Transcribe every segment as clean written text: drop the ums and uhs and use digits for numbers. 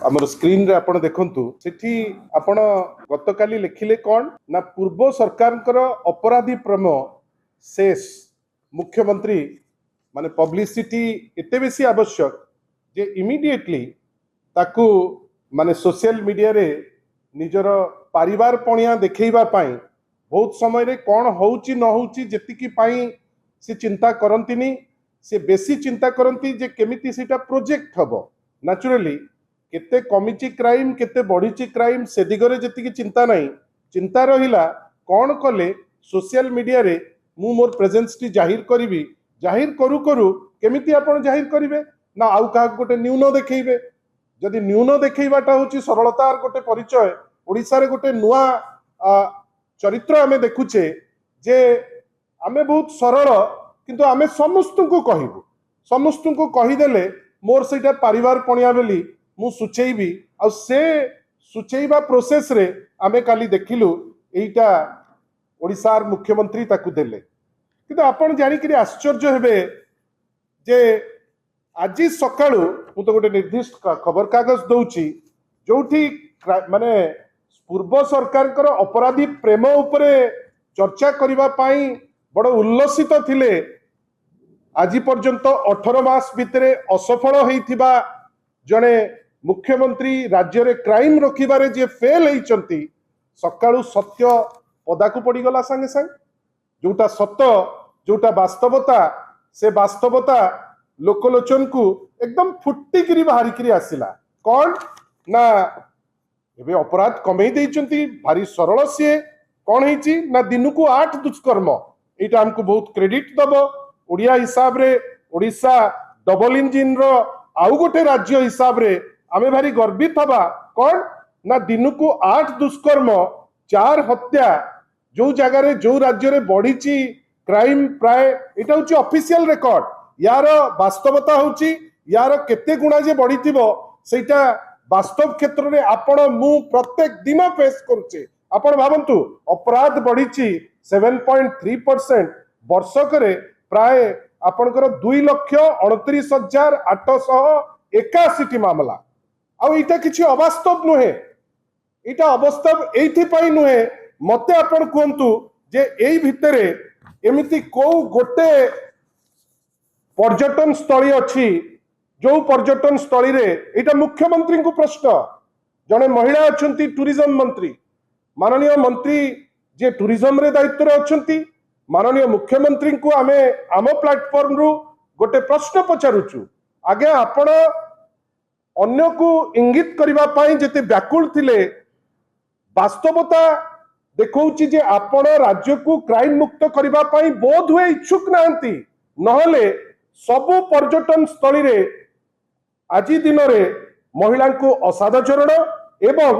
आमर स्क्रीन रे आपण देखंतु सेठी आपण गतकाली लिखिले कौन ना पूर्व सरकार अपराधी प्रेम शेष मुख्यमंत्री माने पब्लिसिटी एते बेसी आवश्यक जे इमिडिएटली ताकू माने सोशल मीडिया रे निजर परिवार पणिया देखैबा पाई बहुत समय रे कौन होउची न होउची जेतिकी पाई से चिंता करंतिनी से बेसी चिंता करंती जे केमिति सेटा प्रोजेक्ट हबो नेचुरली केते कमिची क्राइम केते बढ़ीची क्राइम से दिगरे जेतिकी चिंता नहीं चिंता रहिला कौन कले सोशल मीडिया रे मु मोर प्रेजेंस टी जाहिर करिवि जाहिर करू करू केमिति आपण जाहिर करिवे ना आउ का गोटे न्यून देखैबे जदि न्यून देखैबाटा होची सरलतार गोटे परिचय ओडिसा रे गोटे नुआ चरित्र आमे देखुचे जे आमे बहुत सरल किंतु आमे समस्त को कहबू समस्त को कहीदेले मोर सेटा परिवार पणिया बेली मु सुचेबी आ से सुचेबा प्रोसेस रे आमे काली देखिलु एटा ओडिसार मुख्यमंत्री ताकू देले किंतु आपण जानि कि आश्चर्य हेबे जे आज सकाळू मु तो गोटे निर्दिष्ट खबर कागज दउची जोठी माने पूर्व सरकार अपराधी प्रेम उपरे चर्चा करिबा पाई बड़ उल्लसित थिले आज पर्यंत 18 मास भितरे असफल होइथिबा जने मुख्यमंत्री राज्य रे क्राइम रोकिबारे जे फेल होइचंती सकाळू सत्य पदाकू पड़ी गला संगे संग जोटा सत्य जोटा वास्तवता से वास्तवता लोकलोचन को एकदम फुट्टिकी बाहरिकी आसिला कौन ना एबे अपराध कमई देइचंती भारी सरल सी कौन है ना दिन को 8 दुष्कर्म यहाँ हमको बहुत क्रेडिट दब ओडिया हिसाब रे ओडिशा डबल इंजिन रो आउ गोटे राज्य हिसाब रे आमे भारी गर्वित हवा कौन ना दिन को 8 दुष्कर्म 4 हत्या जो जगह जो राज्य रे बढ़ी क्राइम प्राय यहाँ हूँ ऑफिशियल रिकॉर्ड यार वास्तवता हूँ यार केते गुणा जे बढ़ी सेटा वास्तव क्षेत्र में आपण मु प्रत्येक दिन फेस करुचे आपण भावंतु अपराध बढ़ी 7.3% वर्षक प्राय आपणकर 2,29,881 मामला आईटा किसी अवास्तव नुहे यहाँ अवास्तव ये नुहे मते आपण कहतु जे एई भितरे एमिति को गोटे पर्यटन स्थली अच्छी जो पर्यटन स्थली रे यहाँ मुख्यमंत्री को प्रश्न जड़े महिला अच्छा टूरिज्म मंत्री माननीय मंत्री जे टूरिज्म रे दायित्व अच्छा माननीय मुख्यमंत्री को आमे आम प्लेटफॉर्म रु गोटे प्रश्न पचारुचु आगे आपण अन्य को इंगित करिबा पाई जेते व्याकुल थिले वास्तवता देखौची जे आपण राज्य को क्राइम मुक्त करिबा पाई बोध हुए इच्छुक नांती नहले सबु पर्यटन स्थली रे आज दिन में महिला को असादाचरण एवं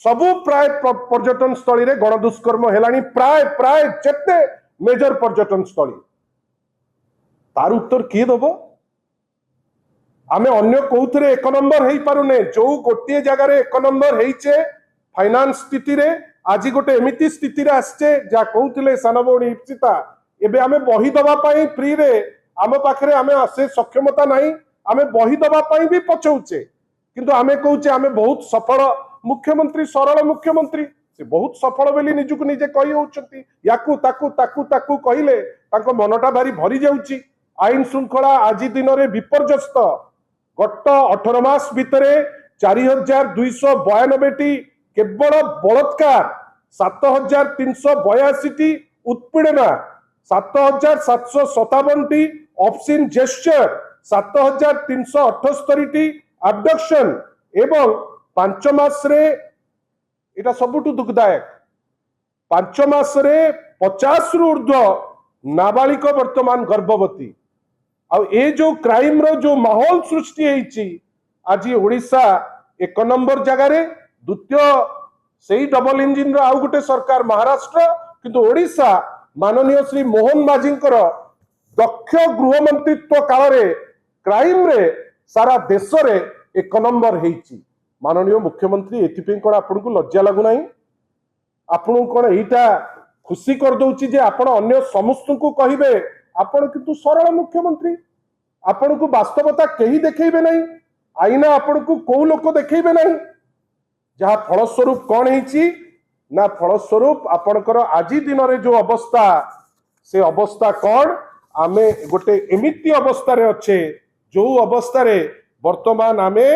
सबु प्राय पर्यटन स्थली रे गणदुष्कर्म हेलानी प्राय प्राय जेते मेजर पर्यटन स्थली तार उत्तर किए दब आमे अन्य कौथरे 1 नंबर हेई पारुने जो गोटे जगह रे 1 नंबर हेइचे फाइनान्स स्थिति रे आज गोटे एमिति स्थिति रे आछे जा कहउथिले सानबोणी इप्सिता एबे आमे बही दबा पाई फ्री रे आम पाखरे आमे से सक्षमता नाही आमे बही दबा पाई भी पछौचे किंतु आमे कहउचे आमे बहुत सफल मुख्यमंत्री सरल मुख्यमंत्री से बहुत सफल बेली निजुक निजे कही होउचंती याकू ताकू ताकू ताकू कहिले ताको मनटा भारी भरी जाउची आईन श्रृंखला आज दिन रे विपर्यस्त गत 18 मास भितरे 4,292 टी केवल बलात्कार 7,382 टी उत्पीड़ना 7,757 टी ऑब्सिन जेस्चर 7,378 टी अबडक्शन एवं 5 मास रे इटा सबुठु दुखदायक 5 मास रे 50 रु ऊर्ध्व नाबालिक वर्तमान गर्भवती आ ए जो क्राइम रो जो माहौल सृष्टि होईची आज ओडिशा 1 नंबर जगह रे द्वितीय सेही डबल इंजिन रो आउ गोटे सरकार महाराष्ट्र किंतु ओडिशा माननीय श्री मोहन माझींकर दक्ष गृह मंत्रित्व काल रे क्राइम रे सारा देश रे 1 नंबर हेइची माननीय मुख्यमंत्री एथिपे कोन आपन को लज्जा लागु नाही आपन कोन एटा खुशी कर दउची जे आपन अन्य समस्त को कहिबे आपन किंतु सरल मुख्यमंत्री आपन को वास्तवता कहीं देखैबे नहीं आईना आपण को कोउ लोक देखैबे नहीं जहाँ फलस्वरूप कौन है ना फलस्वरूप आपणकर आज दिन रे जो अवस्था से अवस्था कौन आमे गोटे एमिति अवस्था रे अच्छे जो अवस्था रे वर्तमान आमे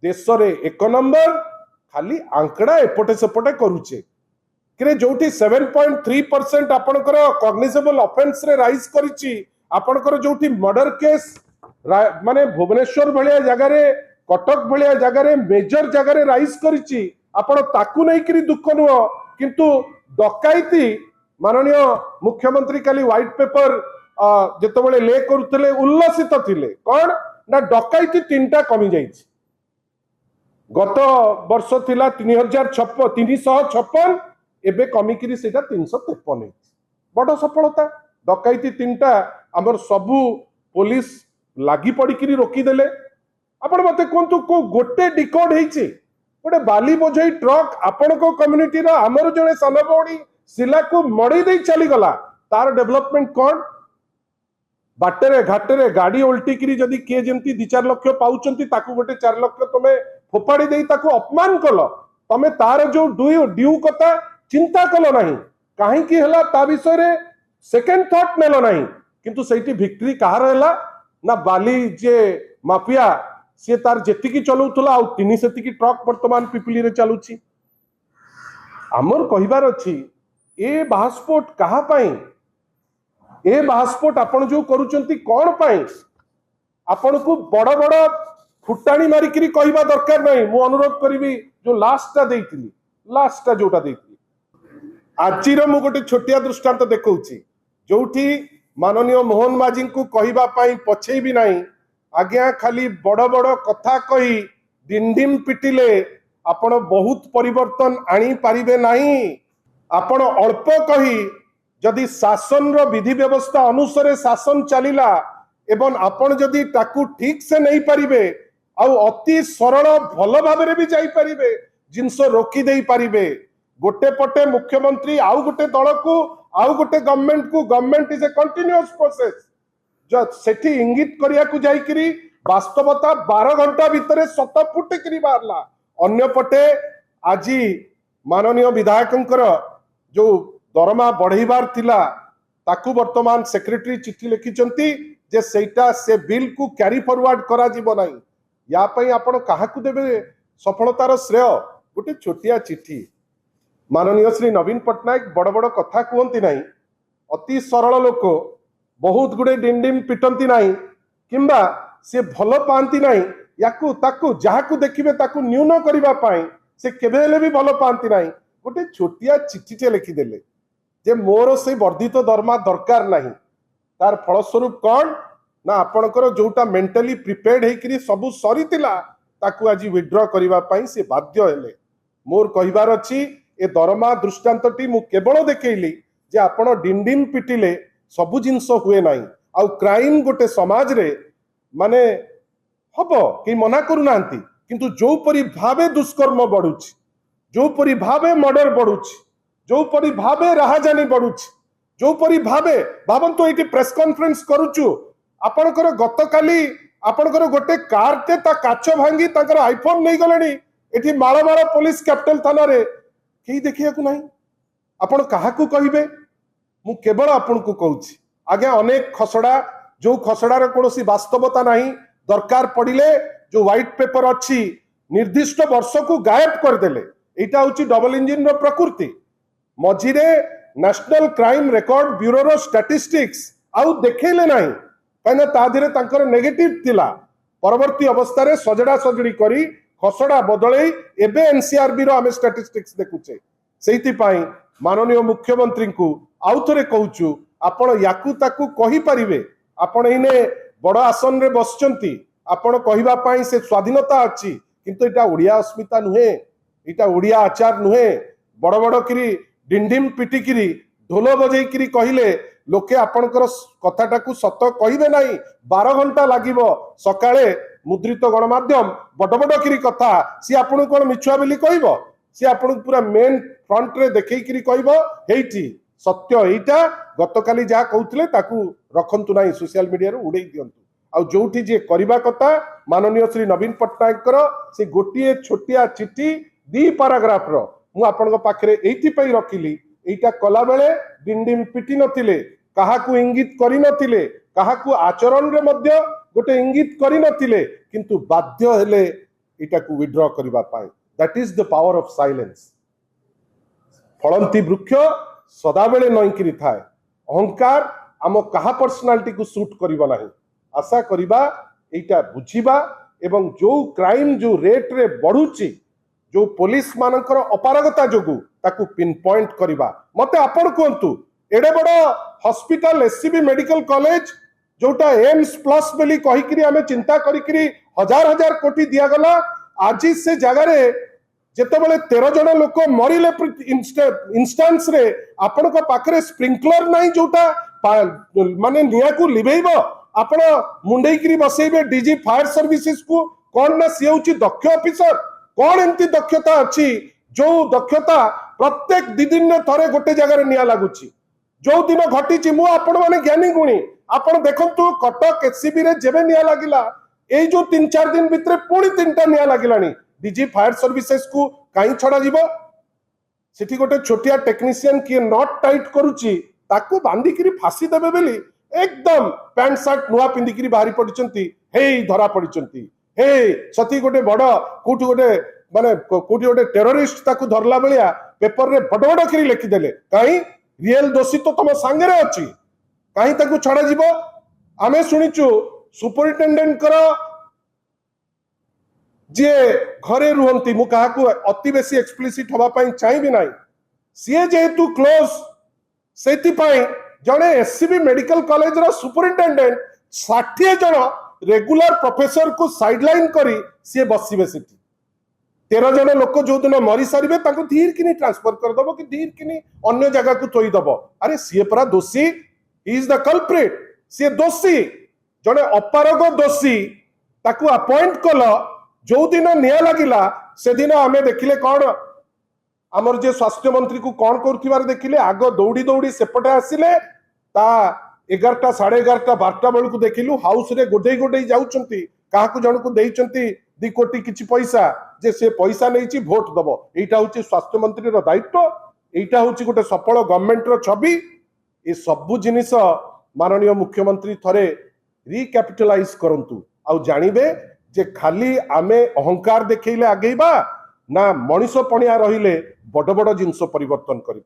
देश रे एक नंबर खाली आंकड़ा एपटे सेपटे करूचे कि जोठी 7.3% आपणकर कॉग्निजेबल ऑफेंस रे राइज करिछि आपणकर जोठी मर्डर केस माने भुवनेश्वर भलिया जगह रे कटक भलिया जगह रे मेजर जगह रे राइज करिछि आपण ताकू नै करी दुख नुह किंतु डकाइती माननीय मुख्यमंत्री काली व्हाइट पेपर जेतबेले ले करूतले उल्लसित थिले कोन ना डकाइती तीनटा कमी जाइछि गत वर्ष थिला 356 एबे कमी करी सेटा 353 बड़ सफलता डकाइती तीनटा हमर सबु पुलिस लागी पड़ी करी रोकी देले आपण मते कोंतु को गोटे डिकोड हेछि गोटे बाली बोझई ट्रक आपण को कम्युनिटी रा हमर जने सनबोडी सिला को मड़ी दे चली गला तार डेवलपमेंट कोन बाटेरे घाटेरे गाड़ी उल्टी करी जदी के जेंती 2-4 लाख पाउचंती ताकू गोटे 4 लाख तमे फोपाड़ी देई ताकू अपमान कलो तमे तार जो ड्यू कथा चिंता कलो नहीं काहे की हला ता विषय रे सेकंड थॉट नेलो नहीं किंतु सेठी विक्ट्री कहार हला ना बाली जे माफिया सी तार जेतिकी चलौथला आ तिनी सेतिकी ट्रक वर्तमान पिपली रे चलुची हमर कहिबार अछि ए बास्पोर्ट कहा पाई ए बास्पोर्ट आपण जो करूचंती कोन पाई आपण को बड़ बड़ फुटाणी मारी करी कहिबा दरकार नहीं मु अनुरोध करिवि जो लास्ट जोटा देइतिली आजिर मु गोटे छोटिया दृष्टांत देखौची जोठी माननीय मोहन माझी को कहिबा पाई पछे भी नहीं आज्ञा खाली बड़ बड़ कथा कही डिंडिम पिटिले आपण बहुत परिवर्तन आनी पारिबे नहीं आपण अल्प कही जदि शासन रो विधि व्यवस्था अनुसार शासन चलिला एवं आपण जदि ताकू ठीक से नहीं पारिबे आ अति सरल भल भाव भी जाई पारिबे जिनस रोकी दे पारिबे गोटे पटे मुख्यमंत्री आउ गोटे दल को आउ गोटे government is a continuous process जो सेठी इंगित करिया को जाई करी वास्तवता 12 घंटा भितर सत फुट करी बाहरला अन्य पटे आज माननीय विधायकंकर जो दरमा बढ़ेबार थिला ताकू वर्तमान सेक्रेटरी चिट्ठी लिखिचंती जे सेटा से बिल को कैरी फॉरवर्ड करा जीवो नहीं या पई आपण काहाकू देबे सफलतार श्रेय गोटे छोटिया चिट्ठी माननीय श्री नवीन पट्टनायक बड़ बड़ कथा कहती नहीं अति सरल लोक बहुत गुड़े डिंडिम पिटंती नहीं किंबा से भल पाती नहीं याकू ताकू जहाकू देखिबे ताकू न्यून करिबा पाई से केबे हेले भी भल पाती नहीं गोटे छोटिया चिट्ठीटे लिखिदेले जे मोर से वर्धित दरमा दरकार नहीं तार फलस्वरूप कौन ना आपणकर जोटा मेंटली प्रिपेयर्ड हेकरी सबु सरीतिला ताकू आज विथड्रॉ करिबा पाई से बाध्य हेले मोर कहिबार अछि ए दरमा दृष्टांतटी मु केवल देखैली जे आपण डिंडिम पिटिले सबु जिंस हुए नाही आ क्राइम गोटे समाज रे माने हबो कि मना करू नांती किंतु जो परि भावे दुष्कर्म बढ़ुछि जो परि भावे मर्डर बढ़ुछि जो परि भावे राहाजानी बढ़ुछि जो परि भावे भावंतु एटी प्रेस कॉन्फ्रेंस करूछु आपणकर गतकाली आपणकर गोटे कार ते ता काच भांगी ताकर आईफोन नहीं गलेनी एटी माळमाळ पुलिस कैपिटल थाना रे केही देखिया को नहीं आपण काहाकू कहिबे मु केवल आपण को कहूछि आगे अनेक खसड़ा जो खसड़ा रे कोनोसी वास्तवता नहीं दरकार पड़िले जो व्हाइट पेपर अच्छी निर्दिष्ट वर्ष को गायब कर देले एटा होछि डबल इंजिन रो प्रकृति मझिरे नेशनल क्राइम रिकॉर्ड ब्यूरो रो स्टैटिस्टिक्स आउ देखेले नहीं कहीं ता धीरे तांकर नेगेटिव थिला परवर्ती अवस्था रे सजड़ा सजड़ी करी खसड़ा बदलई एबे एनसीआरबी रो आमे स्टैटिस्टिक्स देखुचे सेति पाई माननीय मुख्यमंत्री को आउ थरे कहूछु आपण याकू ताकू कहि परिबे आपण इने बड़ आसन रे बसचंती आपण कहिबा पाई से स्वाधीनता अछि किंतु एटा ओडिया अस्मिता नुहे एटा ओडिया आचार नुहे बड़ बड़ करी डिंडिम पिटिकिरी ढोल बजई करी कहिले लोके आपणकर कथाटाकू सत कहिबे नाही 12 घंटा लागिबो सकाळे मुद्रित गणमाध्यम बड़ बड़ करी कथा सी आपण कोन मिछुआ बेली कहइबो सी आपण पूरा मेन फ्रंट रे देखै करी कहइबो हेइटी सत्य एटा गतकाली जा कहउतले ताकू रखंतु नाही सोशल मीडिया रे उड़ै दियंतु जोठी जे करबा कथा माननीय श्री नवीन पट्टनायक से गोटे छोटिया चिठी 2 पैराग्राफ रो मु आपन पाखरे एइथि पई रखिली एइटा कला बेले डिंडिम पिटी नथिले काहाकू इंगित करि नथिले काहाकू आचरण रे मध्य गोटे इंगित करि नथिले किंतु बाध्य हेले एटा को विड्रॉ करबा पाए that is the power of silence फलंती वृक्ष सदा बेले नईकरी थाए अहंकार आम कहा पर्सनालिटी को सूट करिबा नाही आशा करिबा एटा बुझिबा एवं जो क्राइम जो रेट रे बढ़ुची जो पुलिस मानकर अपारगता जोगु ताकू पिन पॉइंट करिबा मते आपण कहंतु एडे बड़ हॉस्पिटल एससीबी मेडिकल कॉलेज जोटा एम्स प्लस बेली कहिकरी आमे चिंता करिकरी हजार हजार कोटी दिया गला आज से जगह रे जेतेबेले 13 जन लोक मरिले इंस्टेंस रे आपण को पाखरे स्प्रिंकलर नाही जोटा माने निया को लिबेइबो आपण मुंडेइकरी बसेइबे डीजी फायर सर्विसेज को कोन ना सी होची दक्ष ऑफिसर कौन एमती दक्षता अच्छी जो दक्षता प्रत्येक 2 दिन में थरे गोटे जगह निया लगुची जो दिन घटी मु आपण माने ज्ञानी गुणी आपण देखंतु कटक एससीबी रे जेबे निया लागिला ए जो 3-4 दिन भितरे पुणी 3टा निया लागिलानी डीजी फायर सर्विसेज को काई छडा जीवो सेठी गोटे छोटिया टेक्नीशियन की नॉट टाइट करूची ताकू बांधिकिरी फांसी देबे बेली एकदम पैंट शर्ट नुआ पिंधिकिरी बाहरी पडिचंती हे धरा पडिचंती हे सती गोटे बड़ कोठी गोटे माने कोठी गोटे टेररिस्ट ताकू धरला बेलिया पेपर रे बड़ बड़ करी लिखि देले काई रियल दोषी तो तम संगे रे अछि काई ताकू छडा जीवो आमे सुनिचु सुपरिटेंडेंट कर जे घरे रुहंती मु काहाकू अति बेसी एक्सप्लिसिट होबा पई चाहिबी नाही सीए जेतु क्लोज सेति पई जणे एससीबी मेडिकल कॉलेज रो सुपरिटेंडेंट 60 जण रेगुलर प्रोफेसर को साइडलाइन करी सी बसवे से 13 जन लोक जो दिन मरी सारे धीर किनी ट्रांसफर करदब कि धीर किनी अन्य जगह को थोई दब अरे सी परा दोषी इज द कल्प्रिट सी दोषी जड़े अपारग दोषी ताकू अपॉइंट कल जो दिन निया लगिला से दिन आमे देखिले कौन आमर जे स्वास्थ्य मंत्री को कौन कर देखिले आग दौड़ी दौड़ी सेपटे आसिले ता 11टा 11:30 12टा बेल को देखिलु हाउस रे गोडे गोडे जाउचंती काहाकू जण को देइचंती 2 कोटी किछि पैसा जे से पैसा नैची भोट दबो एटा होची स्वास्थ्य मंत्री रो दायित्व एटा होची गोटे सफल गवर्नमेंट रो छवि ए सबु जिनिस माननीय मुख्यमंत्री थरे रिकैपिटलाइज करंतु आ जानिबे जे खाली आमे अहंकार देखैले आगेबा ना मनीष पणिया रहिले बड़ बड़ जिनस परिवर्तन करिबा।